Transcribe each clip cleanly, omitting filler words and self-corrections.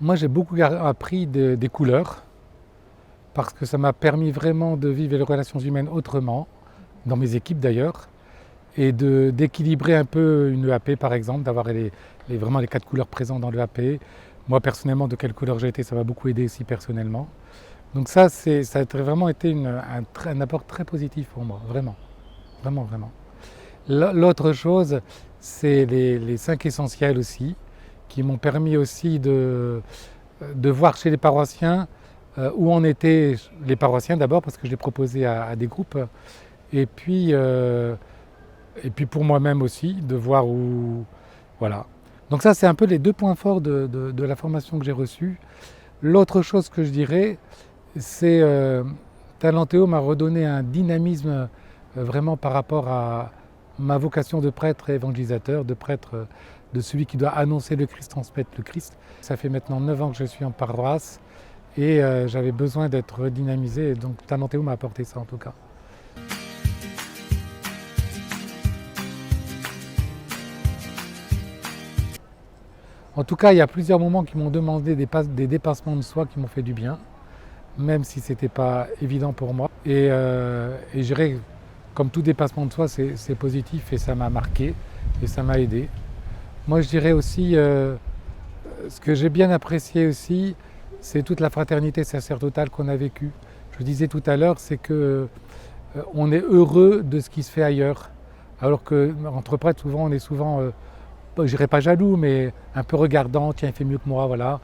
Moi, j'ai beaucoup appris des couleurs parce que ça m'a permis vraiment de vivre les relations humaines autrement, dans mes équipes d'ailleurs, et d'équilibrer un peu une EAP par exemple, d'avoir vraiment les quatre couleurs présentes dans l'EAP. Moi personnellement, de quelle couleur j'ai été, ça m'a beaucoup aidé aussi personnellement. Donc ça a vraiment été un apport très positif pour moi, vraiment, vraiment, vraiment. L'autre chose, c'est les cinq essentiels aussi, qui m'ont permis aussi de voir chez les paroissiens où en étaient les paroissiens d'abord, parce que je l'ai proposé à des groupes, et puis, euh, et puis pour moi-même aussi, de voir où... Voilà. Donc ça, c'est un peu les deux points forts de la formation que j'ai reçue. L'autre chose que je dirais, c'est Talentéo m'a redonné un dynamisme vraiment par rapport à ma vocation de prêtre et évangélisateur, de prêtre, de celui qui doit annoncer le Christ, transmettre le Christ. Ça fait maintenant 9 ans que je suis en paroisse et j'avais besoin d'être redynamisé, et donc Talentéo m'a apporté ça en tout cas. En tout cas, il y a plusieurs moments qui m'ont demandé des dépassements de soi qui m'ont fait du bien, même si ce n'était pas évident pour moi. Et je dirais, comme tout dépassement de soi, c'est positif et ça m'a marqué et ça m'a aidé. Moi, je dirais aussi, ce que j'ai bien apprécié aussi, c'est toute la fraternité sacerdotale qu'on a vécue. Je disais tout à l'heure, c'est que on est heureux de ce qui se fait ailleurs. Alors qu'entre prêtres, souvent, on est souvent, je dirais pas jaloux, mais un peu regardant, tiens, il fait mieux que moi, voilà.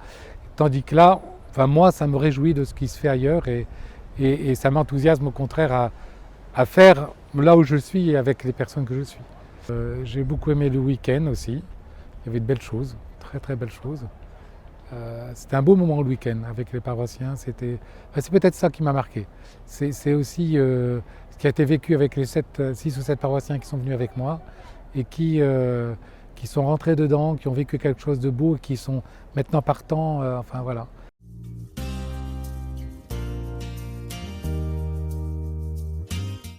Tandis que là, enfin, moi, ça me réjouit de ce qui se fait ailleurs et ça m'enthousiasme au contraire à faire là où je suis et avec les personnes que je suis. J'ai beaucoup aimé le week-end aussi. Il y avait de belles choses, très très belles choses. C'était un beau moment le week-end avec les paroissiens. C'est peut-être ça qui m'a marqué. C'est aussi ce qui a été vécu avec les 6 ou 7 paroissiens qui sont venus avec moi et qui sont rentrés dedans, qui ont vécu quelque chose de beau et qui sont maintenant partants. Enfin voilà.